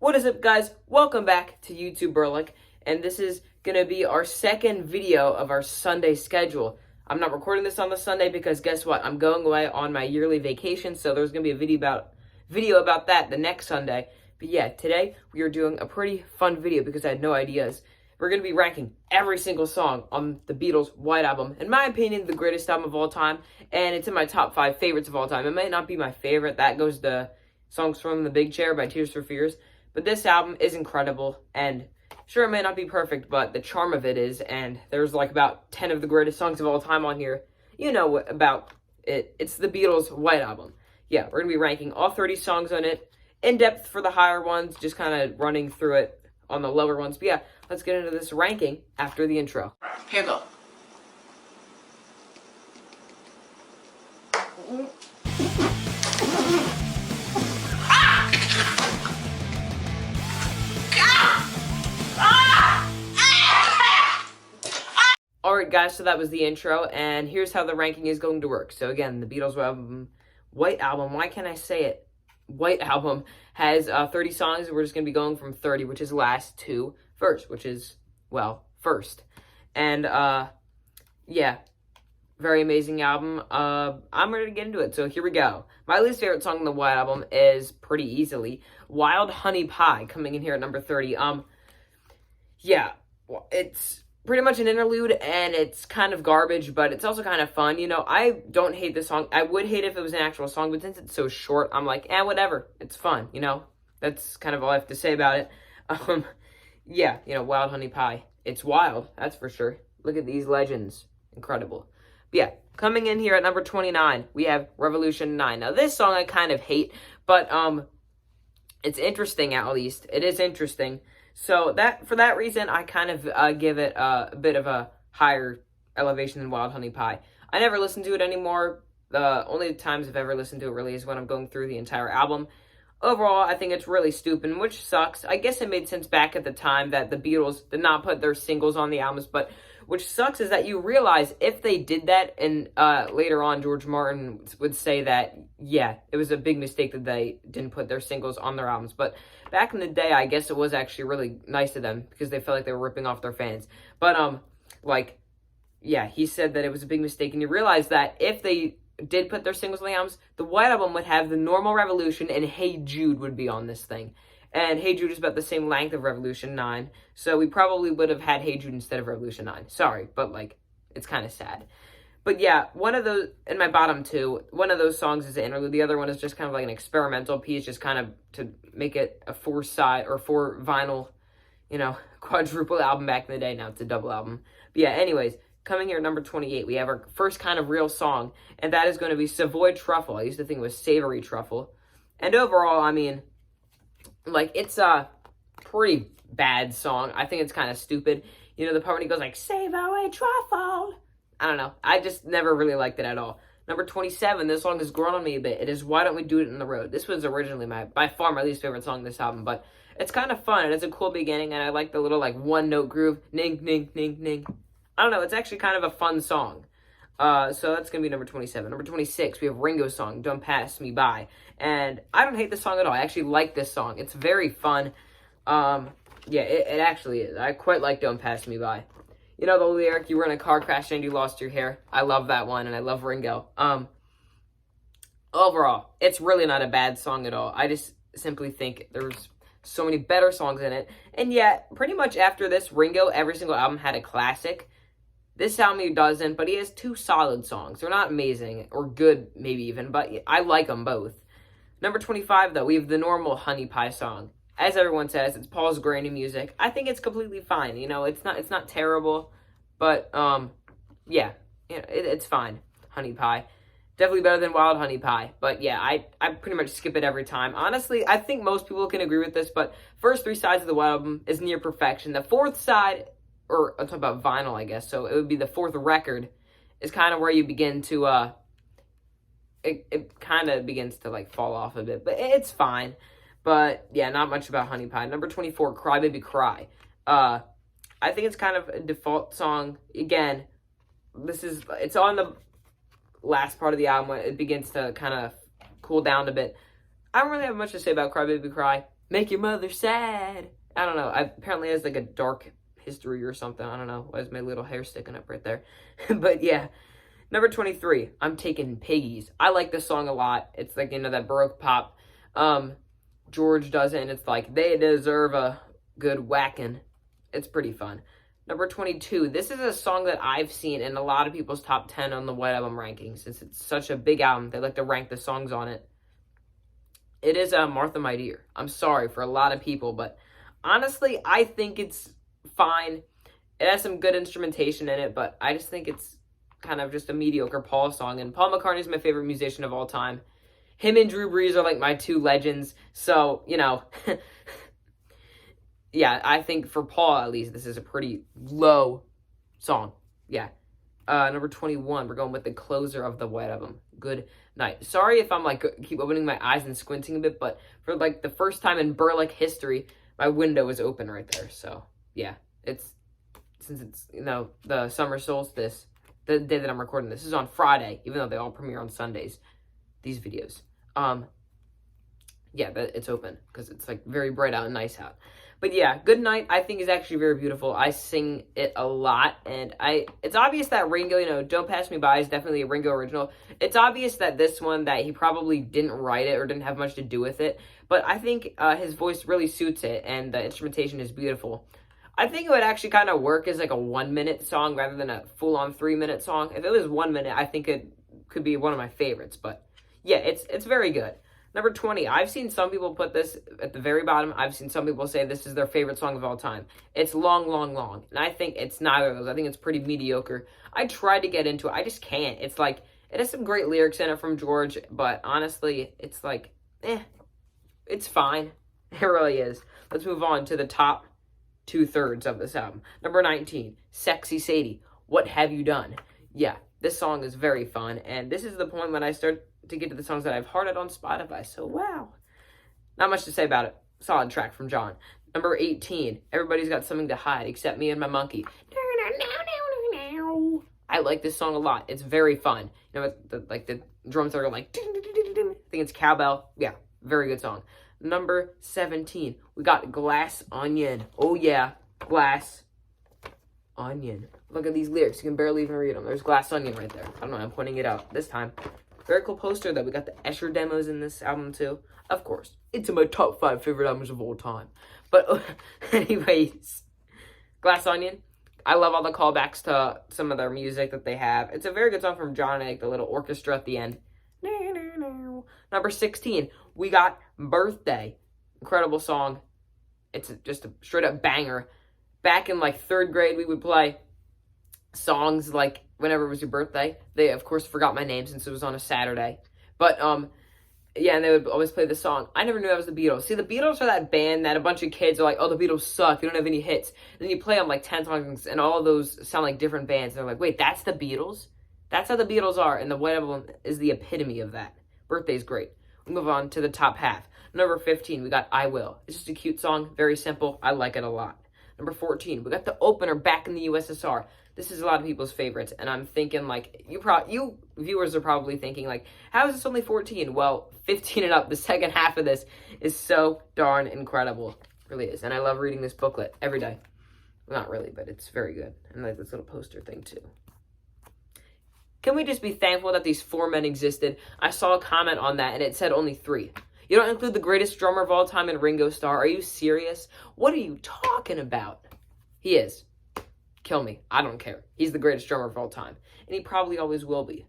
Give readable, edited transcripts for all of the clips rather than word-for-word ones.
What is up, guys? Welcome back to YouTube Burlick, and this is gonna be our second video of our Sunday schedule. I'm not recording this on the Sunday because guess what? I'm going away on my yearly vacation, so there's gonna be a video about that the next Sunday. But yeah, today we are doing a pretty fun video because I had no ideas. We're gonna be ranking every single song on the Beatles White Album. In my opinion, the greatest album of all time, and it's in my top 5 favorites of all time. It might not be my favorite. That goes to Songs from the Big Chair by Tears for Fears. But this album is incredible, and sure, it may not be perfect, but the charm of it is, and there's like about 10 of the greatest songs of all time on here. You know about it. It's the Beatles White Album. Yeah, we're going to be ranking all 30 songs on it, in depth for the higher ones, just kind of running through it on the lower ones. But yeah, let's get into this ranking after the intro. Here you go. Alright guys, so that was the intro, and here's how the ranking is going to work. So again, the Beatles White Album, why can't I say it? White Album has 30 songs, and we're just going to be going from 30, which is last, to first, which is, well, first. And, yeah, very amazing album. I'm ready to get into it, so here we go. My least favorite song on the White Album is, pretty easily, Wild Honey Pie, coming in here at number 30. Yeah, it's pretty much an interlude, and it's kind of garbage, but it's also kind of fun. You know, I don't hate this song. I would hate it if it was an actual song, but since it's so short, I'm like, whatever. It's fun, you know? That's kind of all I have to say about it. Yeah, you know, Wild Honey Pie. It's wild, that's for sure. Look at these legends. Incredible. But yeah, coming in here at number 29, we have Revolution 9. Now, this song I kind of hate, but, it's interesting, at least. It is interesting. So for that reason, I kind of give it a bit of a higher elevation than Wild Honey Pie. I never listen to it anymore. The only times I've ever listened to it really is when I'm going through the entire album. Overall, I think it's really stupid, which sucks. I guess it made sense back at the time that the Beatles did not put their singles on the albums, but which sucks is that you realize if they did that, and later on George Martin would say that, yeah, it was a big mistake that they didn't put their singles on their albums. But back in the day, I guess it was actually really nice of them because they felt like they were ripping off their fans. But, yeah, he said that it was a big mistake, and you realize that if they did put their singles on the albums, the White Album would have the normal Revolution, and Hey Jude would be on this thing. And Hey Jude is about the same length of Revolution 9, so we probably would have had Hey Jude instead of Revolution 9. Sorry, but, it's kind of sad. But yeah, one of those, in my bottom 2, one of those songs is an interlude. The other one is just kind of like an experimental piece, just kind of to make it a 4-side or 4 vinyl, you know, quadruple album back in the day. Now it's a double album. But yeah, anyways, coming here at number 28, we have our first kind of real song, and that is going to be Savoy Truffle. I used to think it was Savory Truffle. And overall, I mean, it's a pretty bad song. I think it's kind of stupid. You know, the part when he goes like, Savoy Truffle. I don't know. I just never really liked it at all. Number 27, this song has grown on me a bit. It is Why Don't We Do It in the Road. This was originally by far my least favorite song in this album, but it's kind of fun. It has a cool beginning, and I like the little, one-note groove. Ning, ning, ning, ning. I don't know. It's actually kind of a fun song. So that's going to be number 27. Number 26, we have Ringo's song, Don't Pass Me By. And I don't hate this song at all. I actually like this song. It's very fun. Yeah, it actually is. I quite like Don't Pass Me By. You know the lyric, you were in a car crash and you lost your hair. I love that one, and I love Ringo. Overall, it's really not a bad song at all. I just simply think there's so many better songs in it. And yet, pretty much after this, Ringo, every single album had a classic. This album he doesn't, but he has 2 solid songs. They're not amazing, or good maybe even, but I like them both. Number 25, though, we have the normal Honey Pie song. As everyone says, it's Paul's Granny music. I think it's completely fine. You know, it's not terrible, but yeah, it's fine. Honey Pie, definitely better than Wild Honey Pie. But yeah, I pretty much skip it every time. Honestly, I think most people can agree with this. But first 3 sides of the White Album is near perfection. The 4th side, or I'm talking about vinyl, I guess. So it would be the 4th record, is kind of where you begin to it kind of begins to fall off a bit, but it's fine. But, yeah, not much about Honey Pie. Number 24, Cry Baby Cry. I think it's kind of a default song. Again, it's on the last part of the album when it begins to kind of cool down a bit. I don't really have much to say about Cry Baby Cry. Make your mother sad. I don't know. Apparently it has like a dark history or something. I don't know. Why is my little hair sticking up right there? But yeah. Number 23, I'm Taking Piggies. I like this song a lot. It's like, that Baroque pop. George does it, and it's like, they deserve a good whacking. It's pretty fun. Number 22, this is a song that I've seen in a lot of people's top 10 on the White Album rankings. Since it's such a big album, they like to rank the songs on it. It is Martha My Dear. I'm sorry for a lot of people, but honestly, I think it's fine. It has some good instrumentation in it, but I just think it's kind of just a mediocre Paul song. And Paul McCartney's my favorite musician of all time. Him and Drew Brees are like my two legends. So, yeah, I think for Paul, at least, this is a pretty low song. Yeah. Number 21, we're going with the closer of the White Album. Good Night. Sorry if I'm like keep opening my eyes and squinting a bit, but for like the first time in Burlick history, my window is open right there. So yeah, since it's the summer solstice, the day that I'm recording this is on Friday, even though they all premiere on Sundays. These videos, yeah, it's open because it's like very bright out and nice out. But yeah, Good Night, I think, is actually very beautiful. I sing it a lot, and it's obvious that Ringo, Don't Pass Me By is definitely a Ringo original. It's obvious that this one, that he probably didn't write it or didn't have much to do with it, but I think his voice really suits it, and the instrumentation is beautiful. I think it would actually kind of work as like a 1-minute song rather than a full-on 3-minute song. If it was 1 minute, I think it could be one of my favorites, but yeah, it's very good. Number 20, I've seen some people put this at the very bottom. I've seen some people say this is their favorite song of all time. It's Long, Long, Long. And I think it's neither of those. I think it's pretty mediocre. I tried to get into it. I just can't. It's like, it has some great lyrics in it from George, but honestly, it's like, it's fine. It really is. Let's move on to the top 2/3 of this album. Number 19, Sexy Sadie, What Have You Done? Yeah, this song is very fun, and this is the point when I start to get to the songs that I've hearted on Spotify, so wow. Not much to say about it. Solid track from John. Number 18, Everybody's Got Something to Hide Except Me and My Monkey. I like this song a lot. It's very fun. The drums are like, I think it's cowbell. Yeah, very good song. Number 17, we got Glass Onion. Oh yeah, Glass Onion. Look at these lyrics. You can barely even read them. There's Glass Onion right there. I don't know, I'm pointing it out this time. Very cool poster, though. We got the Escher demos in this album, too. Of course. It's in my top 5 favorite albums of all time. But anyways, Glass Onion. I love all the callbacks to some of their music that they have. It's a very good song from John Egg, the little orchestra at the end. Number 16, we got Birthday. Incredible song. It's just a straight-up banger. Back in, like, 3rd grade, we would play songs like whenever it was your birthday. They, of course, forgot my name since it was on a Saturday. But, yeah, and they would always play the song. I never knew that was the Beatles. See, the Beatles are that band that a bunch of kids are like, oh, the Beatles suck. They don't have any hits. And then you play them like 10 songs, and all of those sound like different bands. And they're like, wait, that's the Beatles? That's how the Beatles are, and the White Album is the epitome of that. Birthday's great. We move on to the top half. Number 15, we got I Will. It's just a cute song, very simple. I like it a lot. Number 14, we got the opener, Back in the USSR. This is a lot of people's favorites, and I'm thinking, like, you viewers are probably thinking, like, how is this only 14? Well, 15 and up, the second half of this is so darn incredible. It really is, and I love reading this booklet every day. Well, not really, but it's very good. And like this little poster thing, too. Can we just be thankful that these 4 men existed? I saw a comment on that, and it said only 3. You don't include the greatest drummer of all time in Ringo Starr. Are you serious? What are you talking about? He is. Kill me. I don't care. He's the greatest drummer of all time. And he probably always will be.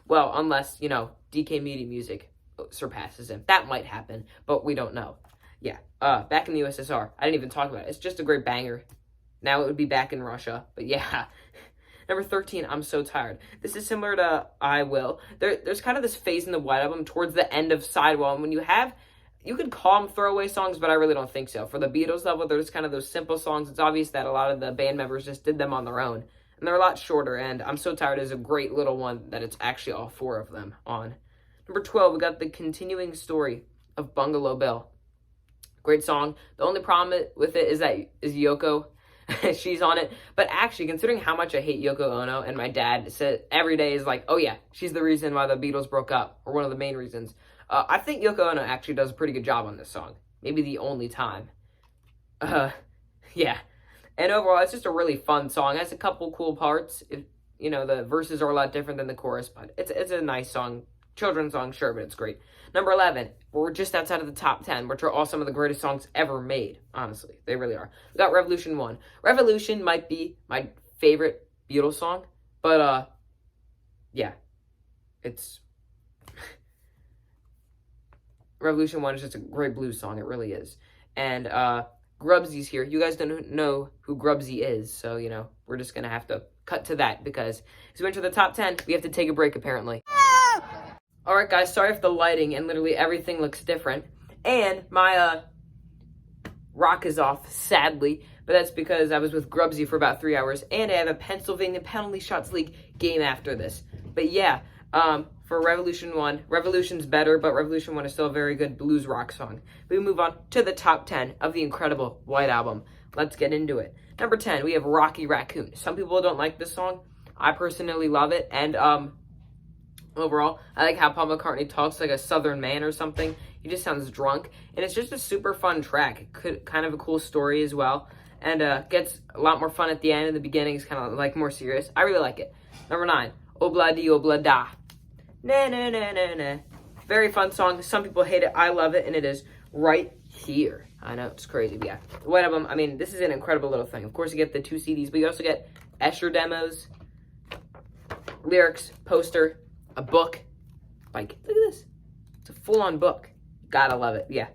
Well, unless, DK Media Music surpasses him. That might happen, but we don't know. Yeah. Back in the USSR. I didn't even talk about it. It's just a great banger. Now it would be Back in Russia. But yeah. Number 13, I'm So Tired. This is similar to I Will. There's kind of this phase in the White Album towards the end of Sidewall. And when you could call them throwaway songs, but I really don't think so. For the Beatles level, there's kind of those simple songs. It's obvious that a lot of the band members just did them on their own. And they're a lot shorter, and I'm So Tired is a great little one that it's actually all 4 of them on. Number 12, we got The Continuing Story of Bungalow Bill. Great song. The only problem with it is Yoko. She's on it. But actually, considering how much I hate Yoko Ono, and my dad said every day is like, oh yeah, she's the reason why the Beatles broke up, or one of the main reasons. I think Yoko Ono actually does a pretty good job on this song. maybe the only time. Uh, yeah. And overall, it's just a really fun song. It has a couple cool parts. The verses are a lot different than the chorus, but it's a nice song. Children's song, sure, but it's great. Number 11, we're just outside of the top 10, which are all some of the greatest songs ever made. Honestly, they really are. We got Revolution 1. Revolution might be my favorite Beatles song, but yeah, it's Revolution 1 is just a great blues song. It really is. And Grubsy's here. You guys don't know who Grubsy is, so, we're just going to have to cut to that because as we enter the top 10, we have to take a break, apparently. Alright, guys, sorry if the lighting and literally everything looks different. And my rock is off, sadly, but that's because I was with Grubsy for about 3 hours, and I have a Pennsylvania Penalty Shots League game after this. But yeah, for Revolution 1, Revolution's better, but Revolution 1 is still a very good blues rock song. We move on to the top 10 of the incredible White Album. Let's get into it. Number 10, we have Rocky Raccoon. Some people don't like this song. I personally love it, and overall, I like how Paul McCartney talks like a southern man or something. He just sounds drunk, and it's just a super fun track. Kind of a cool story as well, and gets a lot more fun at the end. In the beginning, it's kind of like more serious. I really like it. Number 9, Obla Di Obla Da. Na na na na na. Very fun song. Some people hate it. I love it, and it is right here. I know, it's crazy, but yeah. The White Album, this is an incredible little thing. Of course, you get the 2 CDs, but you also get Escher demos, lyrics, poster, a book. Like, look at this. It's a full-on book. Gotta love it, yeah.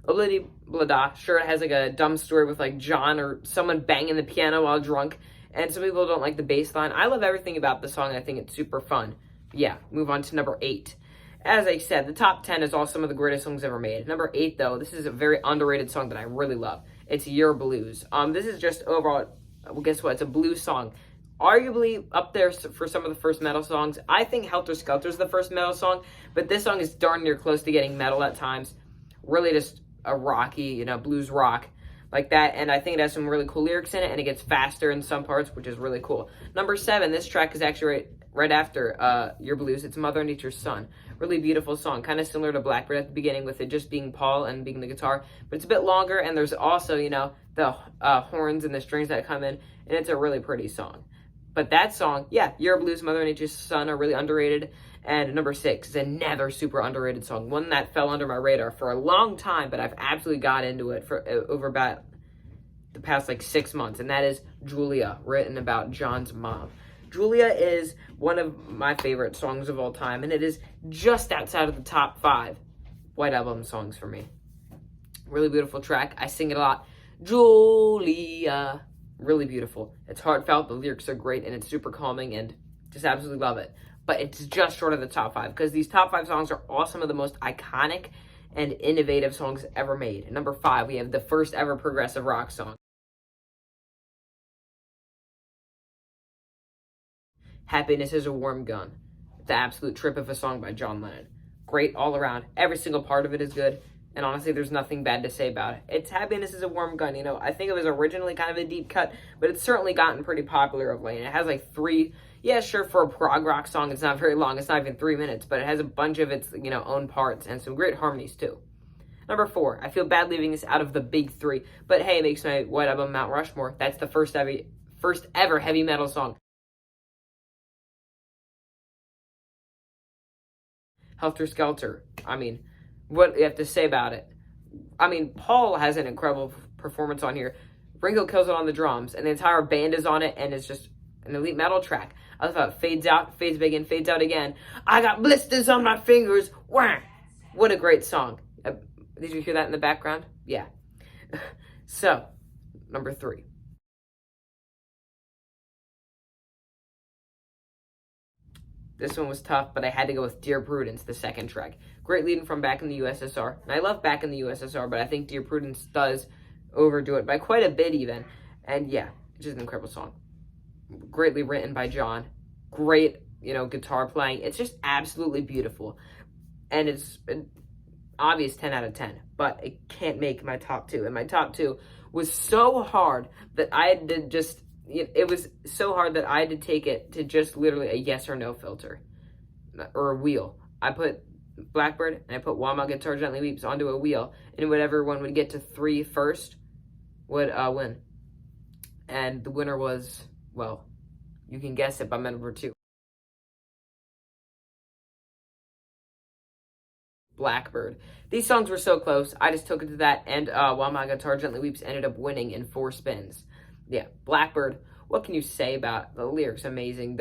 Oblidi Blada, sure, it has like a dumb story with like John or someone banging the piano while drunk, and some people don't like the bass line. I love everything about the song, and I think it's super fun. Yeah, move on to number 8. As I said, the top 10 is all some of the greatest songs ever made. Number 8, though, this is a very underrated song that I really love. It's Your Blues. This is just overall, well, guess what? It's a blues song. Arguably up there for some of the first metal songs. I think Helter Skelter is the first metal song, but this song is darn near close to getting metal at times. Really just a rocky, blues rock like that, and I think it has some really cool lyrics in it, and it gets faster in some parts, which is really cool. Number 7, this track is actually right after Your Blues. It's Mother Nature's Son. Really beautiful song, kind of similar to Blackbird at the beginning with it just being Paul and being the guitar, but it's a bit longer, and there's also, the horns and the strings that come in, and it's a really pretty song. But that song, yeah, Your Blues, Mother Nature's Son are really underrated. And number 6 is another super underrated song, one that fell under my radar for a long time, but I've absolutely got into it for over about the past 6 months, and that is Julia, written about John's mom. Julia is one of my favorite songs of all time, and it is just outside of the top 5 White Album songs for me. Really beautiful track. I sing it a lot. Julia. Really beautiful. It's heartfelt, the lyrics are great, and it's super calming, and just absolutely love it. But it's just short of the top 5, because these top 5 songs are all some of the most iconic and innovative songs ever made. At number 5, we have the first ever progressive rock song. Happiness is a Warm Gun. It's an absolute trip of a song by John Lennon. Great all around. Every single part of it is good. And honestly, there's nothing bad to say about it. It's Happiness is a Warm Gun. I think it was originally kind of a deep cut, but it's certainly gotten pretty popular of late. It has 3, yeah, sure, for a prog rock song, it's not very long. It's not even 3 minutes, but it has a bunch of its, own parts and some great harmonies too. Number 4, I feel bad leaving this out of the big 3, but hey, it makes my White Album Mount Rushmore. That's the first ever heavy metal song. Helter Skelter. What do you have to say about it? Paul has an incredible performance on here. Ringo kills it on the drums, and the entire band is on it, and it's just an elite metal track. I love how it fades out, fades back in, fades out again. I got blisters on my fingers. Wah! What a great song. Did you hear that in the background? Yeah. So, number 3. This one was tough, but I had to go with Dear Prudence, the second track. Great leading from Back in the USSR. And I love Back in the USSR, but I think Dear Prudence does overdo it by quite a bit even. And yeah, it's just an incredible song. Greatly written by John. Great, guitar playing. It's just absolutely beautiful. And it's an obvious 10 out of 10, but it can't make my top 2. And my top 2 was so hard that I had to just... It was so hard that I had to take it to just literally a yes or no filter. Or a wheel. I put Blackbird, and I put While My Guitar Gently Weeps onto a wheel, and whatever one would get to 3 first would win. And the winner was, well, you can guess it by number 2. Blackbird. These songs were so close. I just took it to that, and While My Guitar Gently Weeps ended up winning in 4 spins. Yeah, Blackbird. What can you say about the lyrics? Amazing.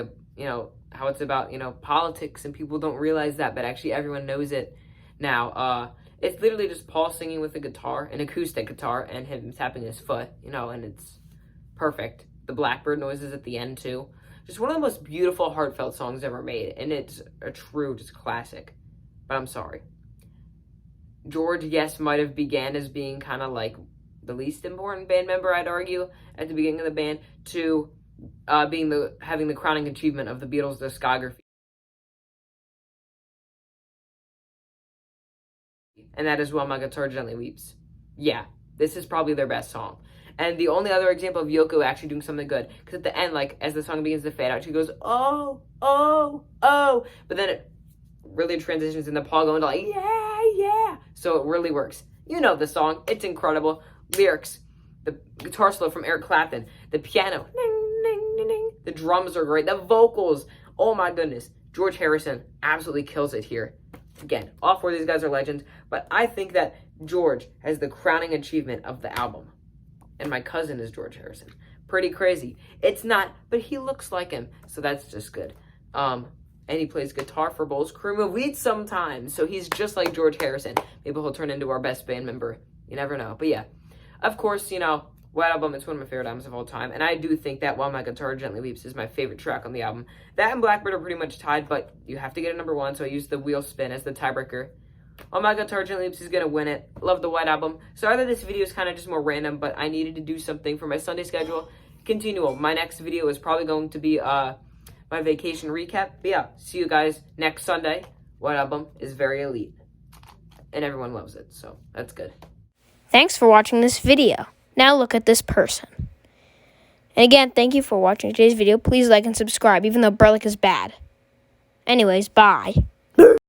How it's about, politics, and people don't realize that, but actually everyone knows it now. It's literally just Paul singing with a guitar, an acoustic guitar, and him tapping his foot, and it's perfect. The Blackbird noises at the end, too. Just one of the most beautiful, heartfelt songs ever made, and it's a true, just classic. But I'm sorry. George, yes, might have began as being kind of like the least important band member, I'd argue, at the beginning of the band, to having the crowning achievement of the Beatles' discography. And that is While My Guitar Gently Weeps. Yeah, this is probably their best song. And the only other example of Yoko actually doing something good, because at the end, like, as the song begins to fade out, she goes, oh, oh, oh, but then it really transitions into Paul going to like, yeah, yeah. So it really works. You know the song. It's incredible. Lyrics. The guitar solo from Eric Clapton. The piano. Ding, ding, ding, ding. The drums are great. The vocals. Oh my goodness. George Harrison absolutely kills it here. Again, all 4 of these guys are legends, but I think that George has the crowning achievement of the album. And my cousin is George Harrison. Pretty crazy. It's not, but he looks like him, so that's just good. And he plays guitar for Bowles Cream of Wheat sometimes. So he's just like George Harrison. Maybe he'll turn into our best band member. You never know. But yeah, of course, White Album is one of my favorite albums of all time. And I do think that While My Guitar Gently Weeps is my favorite track on the album. That and Blackbird are pretty much tied, but you have to get a number 1. So I used the wheel spin as the tiebreaker. While My Guitar Gently Weeps is going to win it. Love the White Album. Sorry that this video is kind of just more random, but I needed to do something for my Sunday schedule. Continual. My next video is probably going to be my vacation recap. But yeah, see you guys next Sunday. White Album is very elite. And everyone loves it, so that's good. Thanks for watching this video. Now look at this person. And again, thank you for watching today's video. Please like and subscribe, even though Burlick is bad. Anyways, bye.